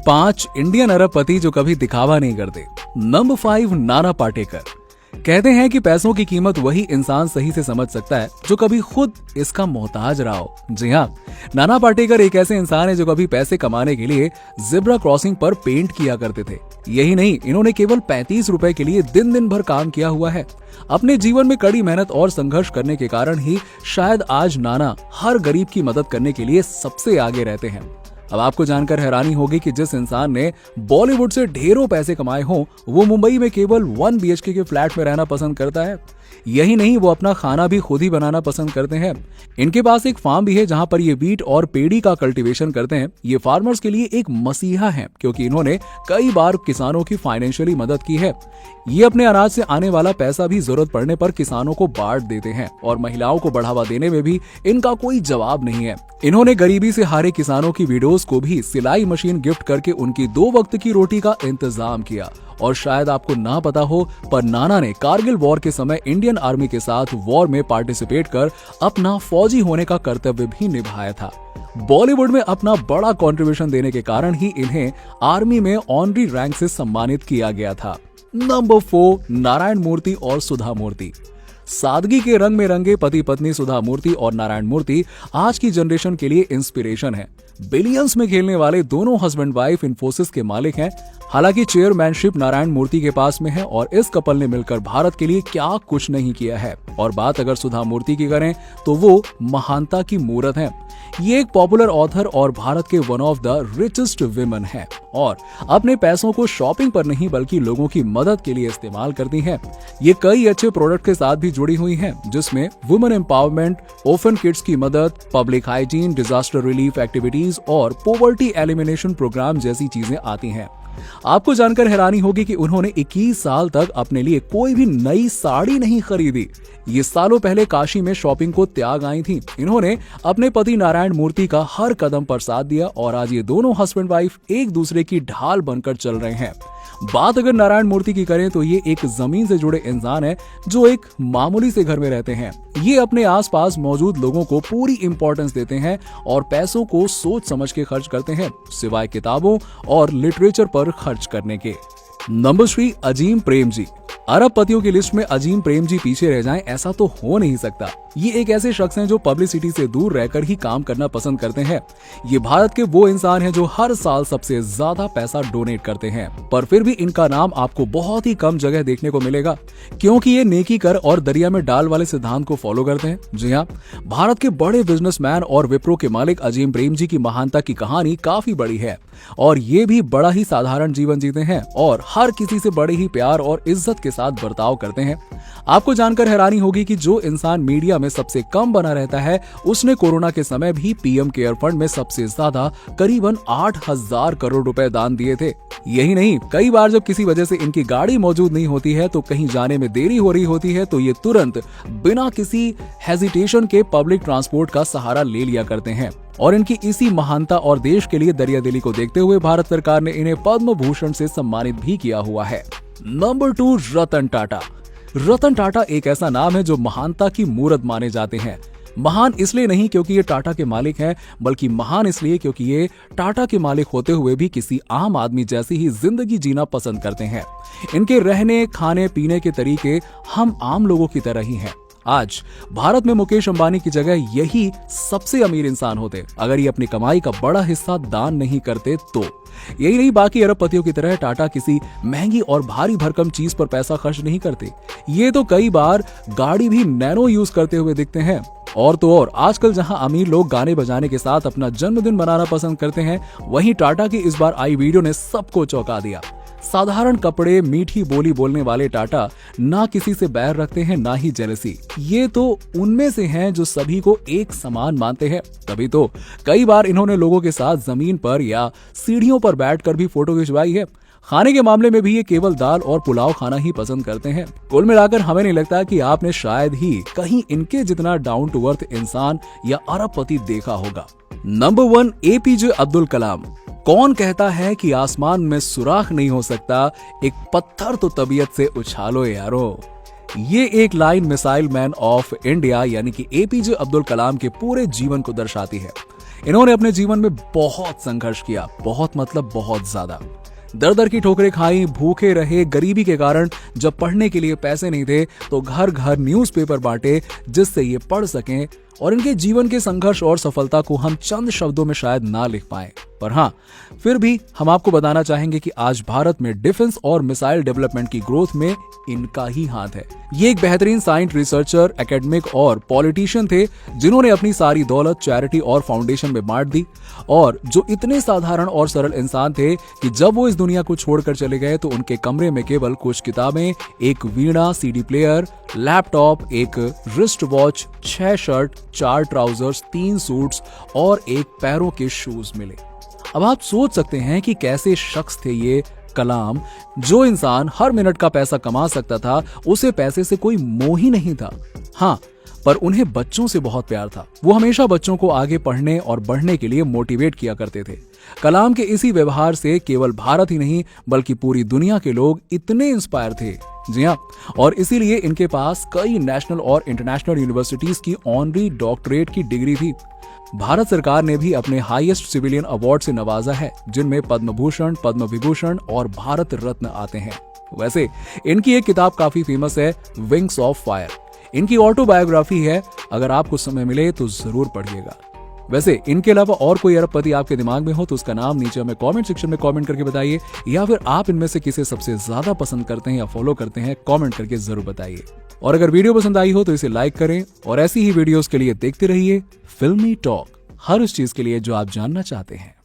5 Indian अरबपति जो कभी दिखावा नहीं करते। नंबर 5, नाना पाटेकर। कहते हैं कि पैसों की कीमत वही इंसान सही से समझ सकता है जो कभी खुद इसका मोहताज रहा हो। जी हाँ, नाना पाटेकर एक ऐसे इंसान है जो कभी पैसे कमाने के लिए ज़ेब्रा क्रॉसिंग पर पेंट किया करते थे। यही नहीं, इन्होंने केवल 35 रुपए के लिए दिन दिन भर काम किया हुआ है। अपने जीवन में कड़ी मेहनत और संघर्ष करने के कारण ही शायद आज नाना हर गरीब की मदद करने के लिए सबसे आगे रहते हैं। अब आपको जानकर हैरानी होगी कि जिस इंसान ने बॉलीवुड से ढेरों पैसे कमाए हों, वो मुंबई में केवल 1 BHK के फ्लैट में रहना पसंद करता है। यही नहीं, वो अपना खाना भी खुद ही बनाना पसंद करते हैं। इनके पास एक फार्म भी है जहां पर ये वीट और पेड़ी का कल्टीवेशन करते हैं। ये फार्मर्स के लिए एक मसीहा हैं क्योंकि इन्होंने कई बार किसानों की फाइनेंशियली मदद की है। ये अपने अनाज से आने वाला पैसा भी जरूरत पड़ने पर किसानों को बांट देते हैं और महिलाओं को बढ़ावा देने में भी इनका कोई जवाब नहीं है। इन्होंने गरीबी से हारे किसानों की वीडियोस को भी सिलाई मशीन गिफ्ट करके उनकी 2 वक्त की रोटी का इंतजाम किया। और शायद आपको ना पता हो, पर नाना ने कारगिल वॉर के समय इंडियन आर्मी के साथ वॉर में पार्टिसिपेट कर अपना फौजी होने का कर्तव्य भी निभाया था। बॉलीवुड में अपना बड़ा कंट्रीब्यूशन देने के कारण ही इन्हें आर्मी में ऑनरी रैंक से सम्मानित किया गया था। नंबर 4, नारायण मूर्ति और सुधा मूर्ति। सादगी के रंग में रंगे पति पत्नी सुधा मूर्ति और नारायण मूर्ति आज की जनरेशन के लिए इंस्पिरेशन है। बिलियंस में खेलने वाले दोनों हस्बैंड वाइफ इंफोसिस के मालिक हैं। हालांकि चेयरमैनशिप नारायण मूर्ति के पास में है और इस कपल ने मिलकर भारत के लिए क्या कुछ नहीं किया है। और बात अगर सुधा मूर्ति की करें तो वो महानता की मूरत हैं। ये एक पॉपुलर ऑथर और भारत के one of the richest women हैं और अपने पैसों को शॉपिंग पर नहीं बल्कि लोगों की मदद के लिए इस्तेमाल करती हैं। ये कई अच्छे प्रोडक्ट के साथ भी जुड़ी हुई हैं जिसमें वुमेन एम्पावरमेंट, ऑर्फन किड्स की मदद, public hygiene, disaster relief activities और पॉवर्टी एलिमिनेशन प्रोग्राम जैसी चीजें आती हैं। आपको जानकर हैरानी होगी कि उन्होंने 21 साल तक अपने लिए कोई भी नई साड़ी नहीं खरीदी। ये सालों पहले काशी में शॉपिंग को त्याग आई थी। इन्होंने अपने पति नारायण मूर्ति का हर कदम पर साथ दिया और आज ये दोनों हस्बैंड वाइफ एक दूसरे की ढाल बनकर चल रहे हैं। बात अगर नारायण मूर्ति की करें तो ये एक जमीन से जुड़े इंसान है जो एक मामूली से घर में रहते हैं। ये अपने आसपास मौजूद लोगों को पूरी इंपॉर्टेंस देते हैं और पैसों को सोच समझ के खर्च करते हैं, सिवाय किताबों और लिटरेचर पर खर्च करने के। नंबर 3, अजीम प्रेमजी। अरबपतियों की लिस्ट में अजीम प्रेमजी पीछे रह जाएं ऐसा तो हो नहीं सकता। ये एक ऐसे शख्स हैं जो पब्लिसिटी से दूर रहकर ही काम करना पसंद करते हैं। ये भारत के वो इंसान हैं जो हर साल सबसे ज्यादा पैसा डोनेट करते हैं, पर फिर भी इनका नाम आपको बहुत ही कम जगह देखने को मिलेगा क्योंकि ये नेकी कर और दरिया में डाल वाले सिद्धांत को फॉलो करते हैं। जी हाँ, भारत के बड़े बिजनेसमैन और विप्रो के मालिक अजीम प्रेमजी की महानता की कहानी काफी बड़ी है और ये भी बड़ा ही साधारण जीवन जीते हैं और हर किसी से बड़े ही प्यार और इज्जत के साथ बर्ताव करते हैं। आपको जानकर हैरानी होगी कि जो इंसान मीडिया में सबसे कम बना रहता है उसने कोरोना के समय भी पीएम केयर फंड में सबसे ज्यादा करीबन 8,000 करोड़ रुपए दान दिए थे। यही नहीं, कई बार जब किसी वजह से इनकी गाड़ी मौजूद नहीं होती है तो कहीं जाने में देरी हो रही होती है तो ये तुरंत बिना किसी हेजिटेशन के पब्लिक ट्रांसपोर्ट का सहारा ले लिया करते हैं। और इनकी इसी महानता और देश के लिए दरियादिली को देखते हुए भारत सरकार ने इन्हें पद्म भूषण से सम्मानित भी किया हुआ है। नंबर 2, रतन टाटा। रतन टाटा एक ऐसा नाम है जो महानता की मूरत माने जाते हैं। महान इसलिए नहीं क्योंकि ये टाटा के मालिक हैं, बल्कि महान इसलिए क्योंकि ये टाटा के मालिक होते हुए भी किसी आम आदमी जैसी ही जिंदगी जीना पसंद करते हैं। इनके रहने, खाने, पीने के तरीके हम आम लोगों की तरह ही हैं। आज भारत में मुकेश अंबानी की जगह यही सबसे अमीर इंसान होते अगर ये अपनी कमाई का बड़ा हिस्सा दान नहीं करते तो। यही नहीं, बाकी अरबपतियों की तरह टाटा किसी महंगी और भारी भरकम चीज पर पैसा खर्च नहीं करते। ये तो कई बार गाड़ी भी नैनो यूज करते हुए दिखते हैं। और तो और आजकल जहां अमीर लोग गाने बजाने के साथ अपना जन्मदिन मनाना पसंद करते हैं, वहीं टाटा की इस बार आई वीडियो ने सबको चौंका दिया। साधारण कपड़े, मीठी बोली बोलने वाले टाटा ना किसी से बैर रखते हैं ना ही जेलसी। ये तो उनमें से हैं जो सभी को एक समान मानते हैं। तभी तो कई बार इन्होंने लोगों के साथ जमीन पर या सीढ़ियों पर बैठकर भी फोटो खिंचवाई है। खाने के मामले में भी ये केवल दाल और पुलाव खाना ही पसंद करते हैं। कुल मिलाकर हमें नहीं लगता कि आपने शायद ही कहीं इनके जितना डाउन टू अर्थ इंसान या अरबपति देखा होगा। Number 1, APJ Abdul Kalam. कौन कहता है कि आसमान में सुराख नहीं हो सकता, एक पत्थर तो तबीयत से उछालो यारो। ये एक line missile man of India यानी कि APJ अब्दुल कलाम के पूरे जीवन को दर्शाती है। इन्होंने अपने जीवन में बहुत संघर्ष किया, बहुत मतलब बहुत ज्यादा। दर दर की ठोकरें खाई, भूखे रहे, गरीबी के कारण जब पढ़ने के लिए पैसे नहीं थे तो घर घर न्यूज़पेपर बांटे जिससे ये पढ़ सकें। और इनके जीवन के संघर्ष और सफलता को हम चंद शब्दों में शायद ना लिख पाए, पर हाँ, फिर भी हम आपको बताना चाहेंगे कि आज भारत में डिफेंस और मिसाइल डेवलपमेंट की ग्रोथ में इनका ही हाथ है। ये एक बेहतरीन साइंस रिसर्चर, एकेडमिक और पॉलिटिशियन थे जिन्होंने अपनी सारी दौलत चैरिटी और फाउंडेशन में बांट दी, और जो इतने साधारण और सरल इंसान थे कि जब वो इस दुनिया को छोड़कर चले गए तो उनके कमरे में केवल कुछ किताबें, एक वीणा, सीडी प्लेयर, लैपटॉप, एक wrist watch, 6 shirt, 4 trousers, 3 suits और एक पैरों के शूज मिले। अब आप सोच सकते हैं कि कैसे शख्स थे ये कलाम। जो इंसान हर मिनट का पैसा कमा सकता था, उसे पैसे से कोई मोह ही नहीं था। हाँ, पर उन्हें बच्चों से बहुत प्यार था। वो हमेशा बच्चों को आगे पढ़ने और बढ़ने के लिए मोटिवेट किया करते थे। कलाम के इसी व्यवहार से केवल भारत ही नहीं बल्कि पूरी दुनिया के लोग इतने इंस्पायर थे। जी हाँ, और इसीलिए इनके पास कई नेशनल और इंटरनेशनल यूनिवर्सिटीज की ऑनरी डॉक्टरेट की डिग्री थी। भारत सरकार ने भी अपने हाईएस्ट सिविलियन अवार्ड से नवाजा है, जिनमें पद्म भूषण, पद्म विभूषण और भारत रत्न आते हैं। वैसे इनकी एक किताब काफी फेमस है, विंग्स ऑफ फायर। इनकी ऑटोबायोग्राफी है, अगर आपको समय मिले तो जरूर पढ़िएगा। वैसे इनके अलावा और कोई अरबपति आपके दिमाग में हो तो उसका नाम नीचे हमें कमेंट सेक्शन में कमेंट करके बताइए, या फिर आप इनमें से किसे सबसे ज्यादा पसंद करते हैं या फॉलो करते हैं, कमेंट करके जरूर बताइए। और अगर वीडियो पसंद आई हो तो इसे लाइक करें, और ऐसी ही वीडियोस के लिए देखते रहिए फिल्मी टॉक, हर उस चीज के लिए जो आप जानना चाहते हैं।